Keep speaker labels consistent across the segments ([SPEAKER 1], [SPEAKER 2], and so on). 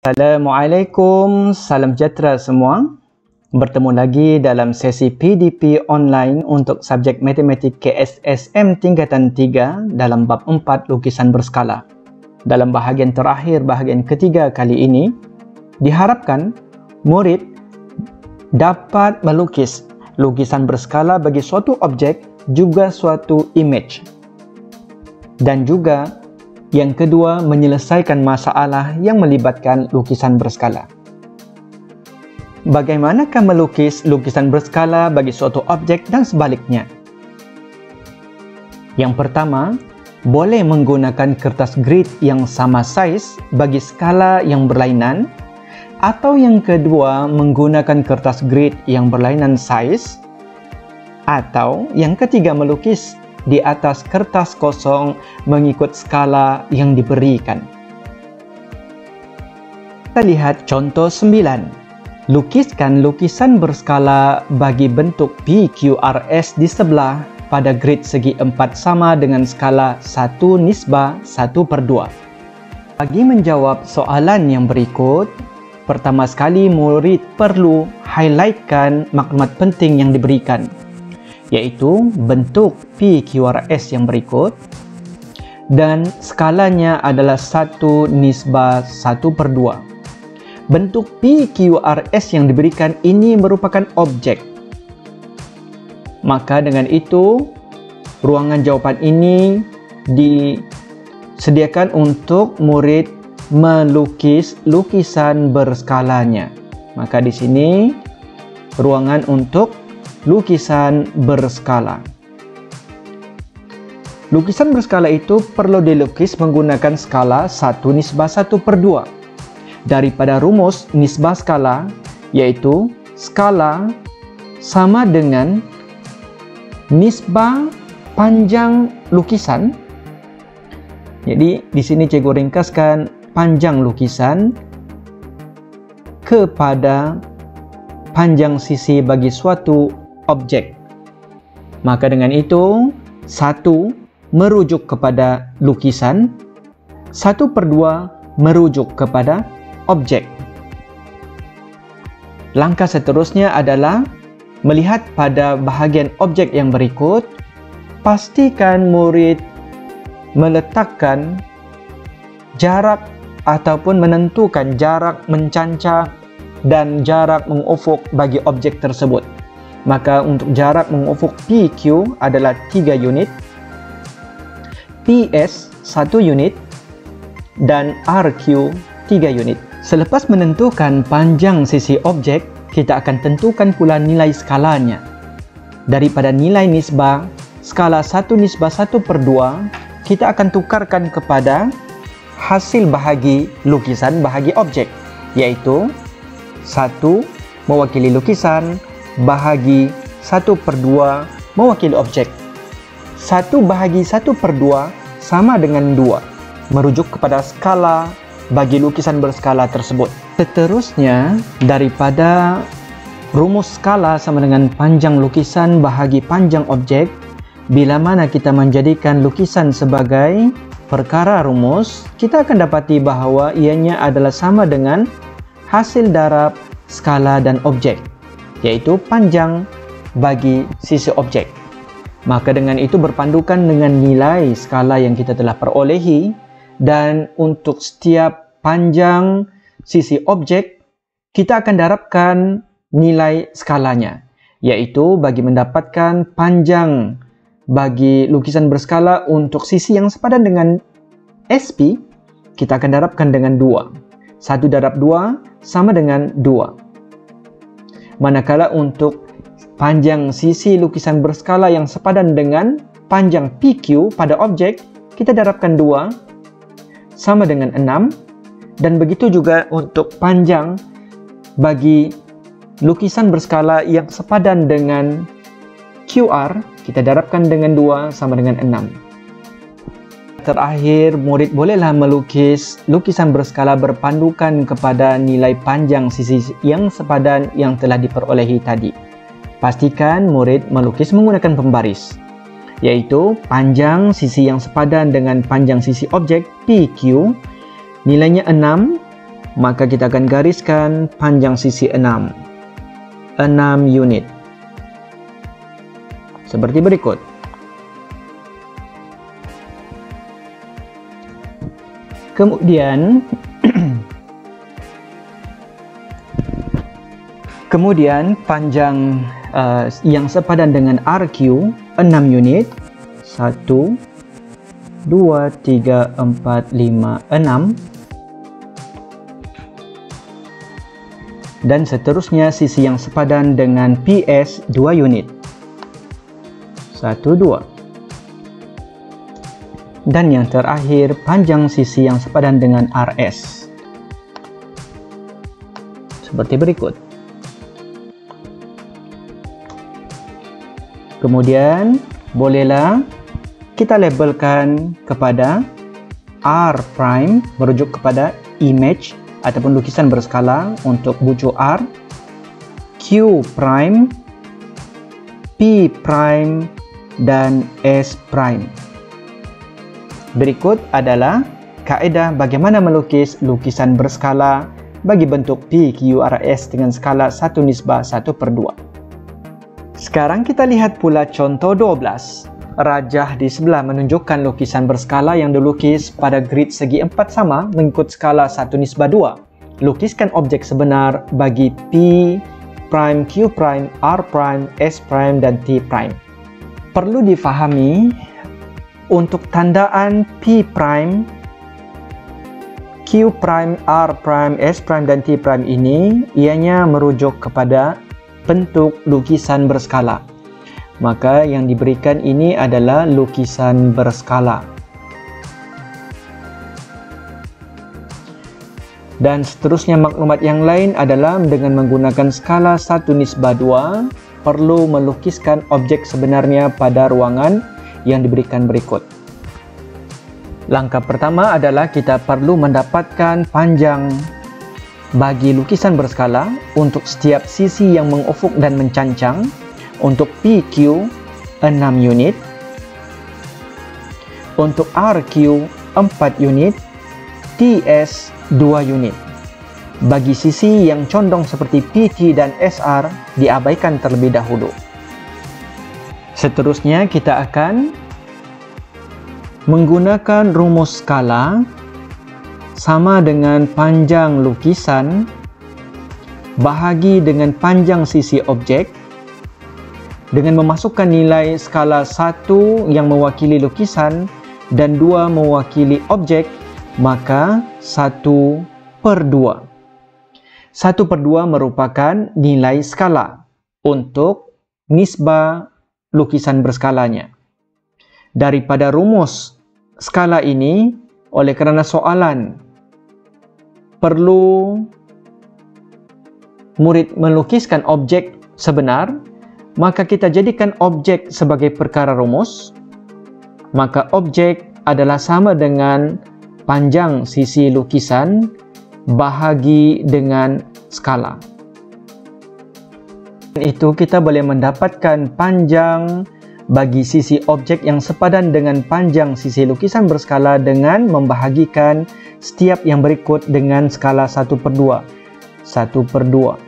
[SPEAKER 1] Assalamualaikum, salam sejahtera semua. Bertemu lagi dalam sesi PDP online untuk subjek Matematik KSSM tingkatan 3 dalam bab 4 lukisan berskala. Dalam bahagian terakhir, bahagian ketiga kali ini, diharapkan murid dapat melukis lukisan berskala bagi suatu objek juga suatu image. Dan juga yang kedua, menyelesaikan masalah yang melibatkan lukisan berskala. Bagaimanakah melukis lukisan berskala bagi suatu objek dan sebaliknya? Yang pertama, boleh menggunakan kertas grid yang sama saiz bagi skala yang berlainan, atau yang kedua, menggunakan kertas grid yang berlainan saiz, atau yang ketiga, melukis di atas kertas kosong mengikut skala yang diberikan. Kita lihat contoh 9. Lukiskan lukisan berskala bagi bentuk PQRS di sebelah pada grid segi 4 sama dengan skala 1:1/2. Bagi menjawab soalan yang berikut, pertama sekali murid perlu highlightkan maklumat penting yang diberikan, yaitu bentuk PQRS yang berikut dan skalanya adalah 1:1/2. Bentuk PQRS yang diberikan ini merupakan objek. Maka dengan itu, ruangan jawapan ini disediakan untuk murid melukis lukisan berskalanya. Maka di sini ruangan untuk lukisan berskala. Lukisan berskala itu perlu dilukis menggunakan skala 1:1/2 daripada rumus nisbah skala, yaitu skala sama dengan nisbah panjang lukisan. Jadi di sini cikgu ringkaskan panjang lukisan kepada panjang sisi bagi suatu objek. Maka dengan itu, 1 merujuk kepada lukisan, 1/2 merujuk kepada objek. Langkah seterusnya adalah melihat pada bahagian objek yang berikut. Pastikan murid meletakkan jarak ataupun menentukan jarak mencancak dan jarak mengufuk bagi objek tersebut. Maka untuk jarak mengufuk PQ adalah 3 unit, PS 1 unit, dan RQ 3 unit. Selepas menentukan panjang sisi objek, kita akan tentukan pula nilai skalanya. Daripada nilai nisbah skala 1:1/2, kita akan tukarkan kepada hasil bahagi lukisan bahagi objek, yaitu 1 mewakili lukisan bahagi 1/2 mewakili objek. 1/1/2 sama dengan 2, merujuk kepada skala bagi lukisan berskala tersebut. Seterusnya, daripada rumus skala sama dengan panjang lukisan bahagi panjang objek, bila mana kita menjadikan lukisan sebagai perkara rumus, kita akan dapati bahawa ianya adalah sama dengan hasil darab skala dan objek, yaitu panjang bagi sisi objek. Maka dengan itu berpandukan dengan nilai skala yang kita telah perolehi, dan untuk setiap panjang sisi objek, kita akan darabkan nilai skalanya, yaitu bagi mendapatkan panjang bagi lukisan berskala untuk sisi yang sepadan dengan SP, kita akan darabkan dengan 2. 1 darab 2 sama dengan 2. Manakala untuk panjang sisi lukisan berskala yang sepadan dengan panjang PQ pada objek, kita darabkan 2 sama dengan 6. Dan begitu juga untuk panjang bagi lukisan berskala yang sepadan dengan QR, kita darabkan dengan 2 sama dengan 6. Terakhir, murid bolehlah melukis lukisan berskala berpandukan kepada nilai panjang sisi yang sepadan yang telah diperolehi tadi. Pastikan murid melukis menggunakan pembaris, yaitu panjang sisi yang sepadan dengan panjang sisi objek PQ, nilainya 6, maka kita akan gariskan panjang sisi 6 unit seperti berikut. Kemudian panjang yang sepadan dengan RQ 6 unit. 1 2 3 4 5 6, dan seterusnya sisi yang sepadan dengan PS 2 unit. 1 2, dan yang terakhir panjang sisi yang sepadan dengan RS seperti berikut. Kemudian bolehlah kita labelkan kepada R prime merujuk kepada image ataupun lukisan berskala untuk buku R, Q prime, P prime, dan S prime. Berikut adalah kaedah bagaimana melukis lukisan berskala bagi bentuk PQRS dengan skala 1:1/2. Sekarang kita lihat pula contoh 12. Rajah di sebelah menunjukkan lukisan berskala yang dilukis pada grid segi 4 sama mengikut skala 1:2. Lukiskan objek sebenar bagi P prime, Q prime, R prime, S prime, dan T prime. Perlu difahami untuk tandaan P prime, Q prime, R prime, S prime, dan T prime ini ianya merujuk kepada bentuk lukisan berskala. Maka yang diberikan ini adalah lukisan berskala. Dan seterusnya maklumat yang lain adalah dengan menggunakan skala 1:2 perlu melukiskan objek sebenarnya pada ruangan yang diberikan berikut. Langkah pertama adalah kita perlu mendapatkan panjang bagi lukisan berskala untuk setiap sisi yang mengufuk dan mencancang. Untuk PQ 6 unit, untuk RQ 4 unit, TS 2 unit. Bagi sisi yang condong seperti PT dan SR diabaikan terlebih dahulu. Seterusnya kita akan menggunakan rumus skala sama dengan panjang lukisan bahagi dengan panjang sisi objek dengan memasukkan nilai skala 1 yang mewakili lukisan dan 2 mewakili objek, maka 1/2. 1/2 merupakan nilai skala untuk nisbah lukisan berskalanya. Daripada rumus skala ini, oleh kerana soalan perlu murid melukiskan objek sebenar, maka kita jadikan objek sebagai perkara rumus. Maka objek adalah sama dengan panjang sisi lukisan bahagi dengan skala. Itu kita boleh mendapatkan panjang bagi sisi objek yang sepadan dengan panjang sisi lukisan berskala dengan membahagikan setiap yang berikut dengan skala 1/2. 1/2.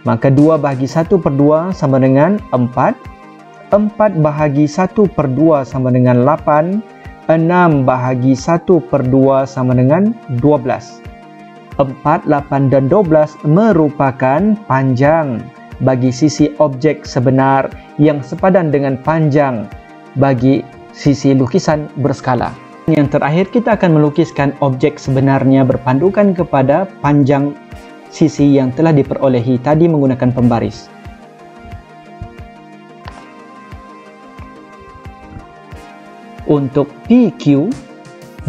[SPEAKER 1] Maka 2 bahagi 1/2 sama dengan 4. 4 bahagi 1/2 sama dengan 8. 6 bahagi 1/2 sama dengan 12. 4, 8, dan 12 merupakan panjang bagi sisi objek sebenar yang sepadan dengan panjang bagi sisi lukisan berskala. Yang terakhir, kita akan melukiskan objek sebenarnya berpandukan kepada panjang sisi yang telah diperolehi tadi menggunakan pembaris. Untuk PQ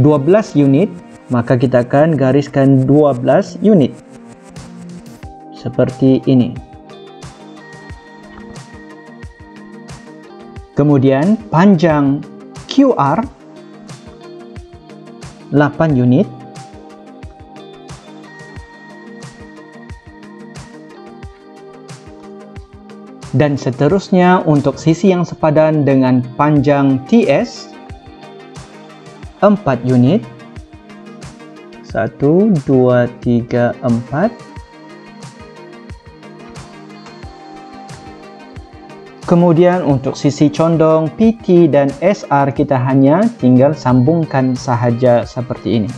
[SPEAKER 1] 12 unit, maka kita akan gariskan 12 unit seperti ini. Kemudian panjang QR 8 unit. Dan seterusnya untuk sisi yang sepadan dengan panjang TS 4 unit. 1, 2, 3, 4. Kemudian untuk sisi condong PT dan SR kita hanya tinggal sambungkan sahaja seperti ini.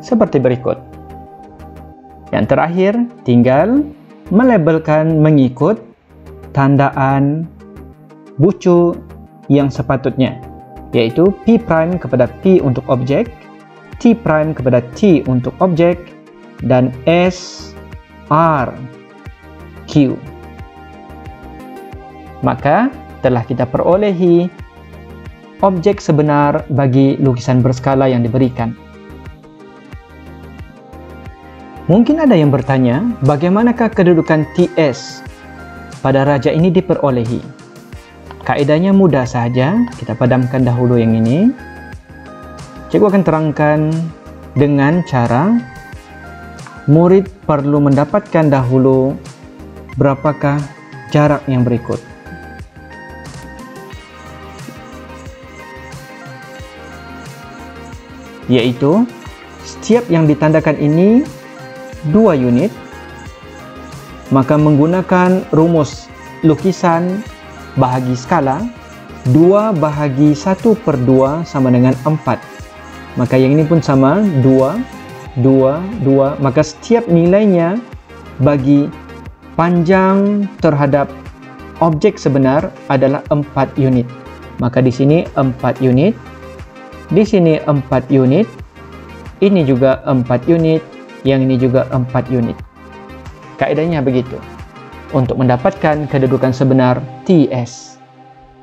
[SPEAKER 1] Seperti berikut. Yang terakhir, tinggal melabelkan mengikut tandaan bucu yang sepatutnya, yaitu P' kepada P untuk objek, T' kepada T untuk objek, dan S, R, Q. Maka telah kita perolehi objek sebenar bagi lukisan berskala yang diberikan. Mungkin ada yang bertanya, bagaimanakah kedudukan TS pada raja ini diperolehi? Kaedahnya mudah saja, kita padamkan dahulu yang ini. Cikgu akan terangkan dengan cara murid perlu mendapatkan dahulu berapakah jarak yang berikut. Yaitu, setiap yang ditandakan ini 2 unit, maka menggunakan rumus lukisan bahagi skala 2 bahagi 1/2 sama dengan 4. Maka yang ini pun sama, 2, 2, 2. Maka setiap nilainya bagi panjang terhadap objek sebenar adalah 4 unit. Maka di sini 4 unit, di sini 4 unit, ini juga 4 unit, yang ini juga 4 unit. Kaedahnya begitu untuk mendapatkan kedudukan sebenar TS.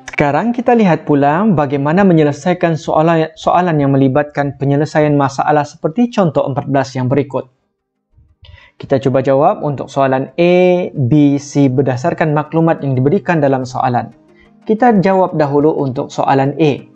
[SPEAKER 1] Sekarang kita lihat pula bagaimana menyelesaikan soalan yang melibatkan penyelesaian masalah seperti contoh 14 yang berikut. Kita coba jawab untuk soalan A, B, C berdasarkan maklumat yang diberikan dalam soalan. Kita jawab dahulu untuk soalan A.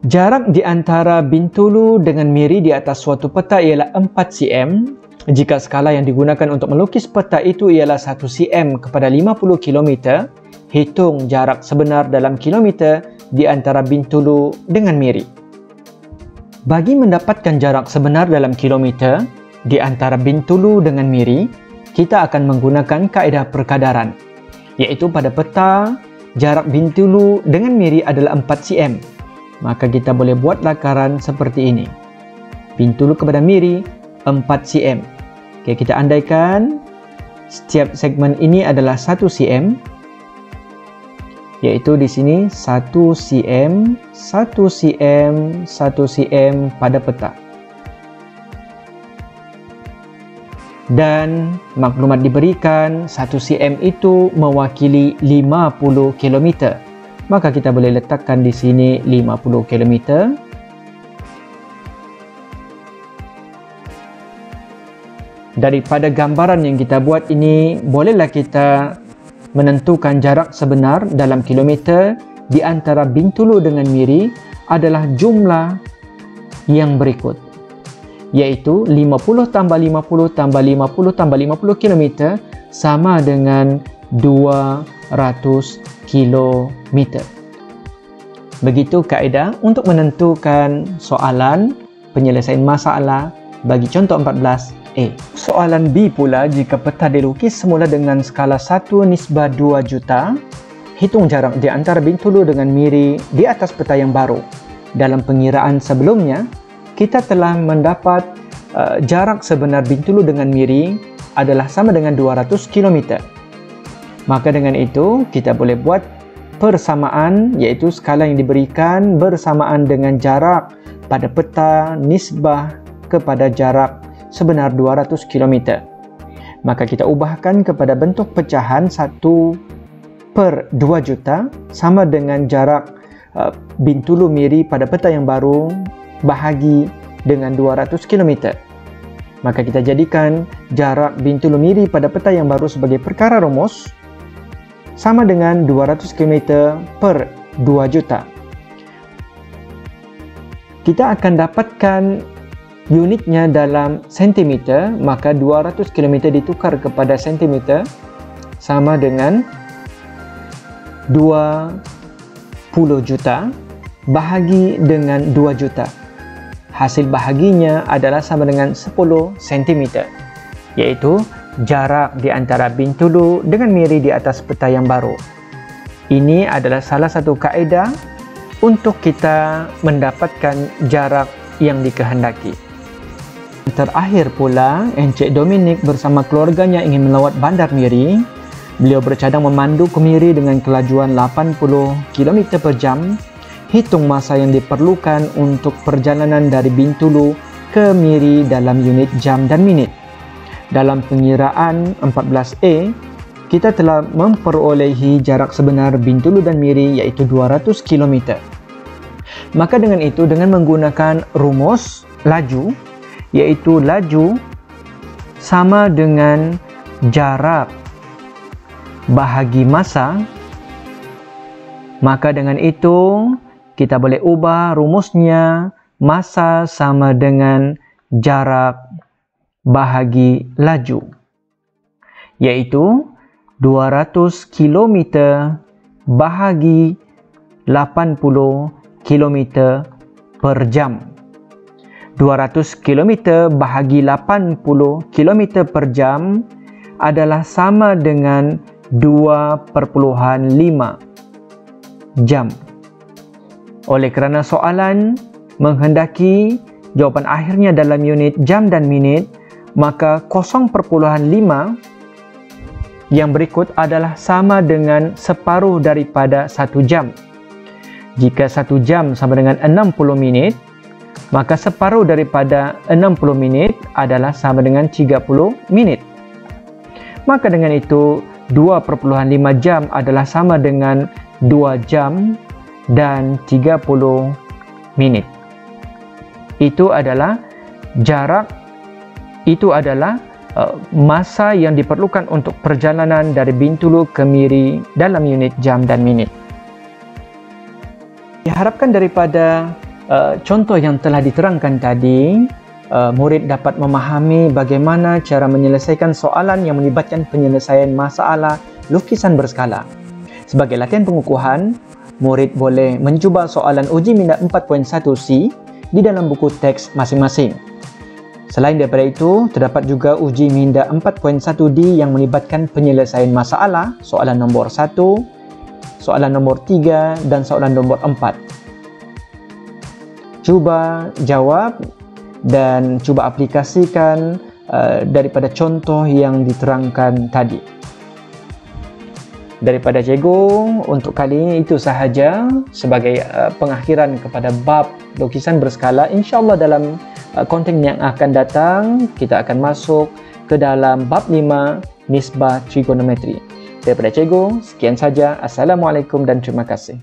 [SPEAKER 1] Jarak di antara Bintulu dengan Miri di atas suatu peta ialah 4 cm. Jika skala yang digunakan untuk melukis peta itu ialah 1 cm kepada 50 km, hitung jarak sebenar dalam kilometer di antara Bintulu dengan Miri. Bagi mendapatkan jarak sebenar dalam kilometer di antara Bintulu dengan Miri, kita akan menggunakan kaedah perkadaran, yaitu pada peta jarak Bintulu dengan Miri adalah 4 cm. Maka kita boleh buat lakaran seperti ini. Bintulu kepada Miri 4 cm. Oke, kita andaikan setiap segmen ini adalah 1 cm, yaitu di sini 1 cm, 1 cm, 1 cm pada peta. Dan maklumat diberikan 1 cm itu mewakili 50 km. Maka kita boleh letakkan di sini 50 km. Daripada gambaran yang kita buat ini, bolehlah kita menentukan jarak sebenar dalam kilometer di antara Bintulu dengan Miri adalah jumlah yang berikut, yaitu 50 tambah 50 tambah 50 tambah 50 km sama dengan 200 km. Begitu kaedah untuk menentukan soalan penyelesaian masalah bagi contoh 14A. Soalan B pula, jika peta dilukis semula dengan skala 1:2 juta, hitung jarak di antara Bintulu dengan Miri di atas peta yang baru. Dalam pengiraan sebelumnya, kita telah mendapat jarak sebenar Bintulu dengan Miri adalah sama dengan 200 km. Maka dengan itu, kita boleh buat persamaan, yaitu skala yang diberikan bersamaan dengan jarak pada peta nisbah kepada jarak sebenar 200 km. Maka kita ubahkan kepada bentuk pecahan 1/2 juta sama dengan jarak Bintulu Miri pada peta yang baru bahagi dengan 200 km. Maka kita jadikan jarak Bintulu Miri pada peta yang baru sebagai perkara rumus sama dengan 200 km per 2 juta. Kita akan dapatkan unitnya dalam sentimeter, maka 200 km ditukar kepada sentimeter sama dengan 20 juta bahagi dengan 2 juta. Hasil bahaginya adalah sama dengan 10 cm, iaitu jarak di antara Bintulu dengan Miri di atas peta yang baru. Ini adalah salah satu kaedah untuk kita mendapatkan jarak yang dikehendaki. Terakhir pula, Encik Dominic bersama keluarganya ingin melawat Bandar Miri. Beliau bercadang memandu ke Miri dengan kelajuan 80 km per jam. Hitung masa yang diperlukan untuk perjalanan dari Bintulu ke Miri dalam unit jam dan minit. Dalam pengiraan 14A, kita telah memperolehi jarak sebenar Bintulu dan Miri iaitu 200 km. Maka dengan itu, dengan menggunakan rumus laju, iaitu laju sama dengan jarak bahagi masa, maka dengan itu kita boleh ubah rumusnya masa sama dengan jarak bahagi laju, iaitu 200 km bahagi 80 km per jam. 200 km bahagi 80 km per jam adalah sama dengan 2,5 jam. Oleh kerana soalan menghendaki jawapan akhirnya dalam unit jam dan minit, maka 0,5 yang berikut adalah sama dengan separuh daripada 1 jam. Jika 1 jam sama dengan 60 minit, maka separuh daripada 60 minit adalah sama dengan 30 minit. Maka dengan itu, 2,5 jam adalah sama dengan 2 jam dan 30 minit. Itu adalah jarak, itu adalah masa yang diperlukan untuk perjalanan dari Bintulu ke Miri dalam unit jam dan minit. Diharapkan daripada contoh yang telah diterangkan tadi, murid dapat memahami bagaimana cara menyelesaikan soalan yang melibatkan penyelesaian masalah lukisan berskala. Sebagai latihan pengukuhan, murid boleh mencuba soalan uji minda 4.1C di dalam buku teks masing-masing. Selain daripada itu, terdapat juga uji minda 4.1D yang melibatkan penyelesaian masalah, soalan nombor 1, soalan nombor 3 dan soalan nombor 4. Cuba jawab dan cuba aplikasikan daripada contoh yang diterangkan tadi. Daripada cikgu, untuk kali ini itu sahaja sebagai pengakhiran kepada bab lukisan berskala. InsyaAllah dalam konten yang akan datang, kita akan masuk ke dalam bab 5, nisbah trigonometri. Daripada cikgu, sekian saja. Assalamualaikum dan terima kasih.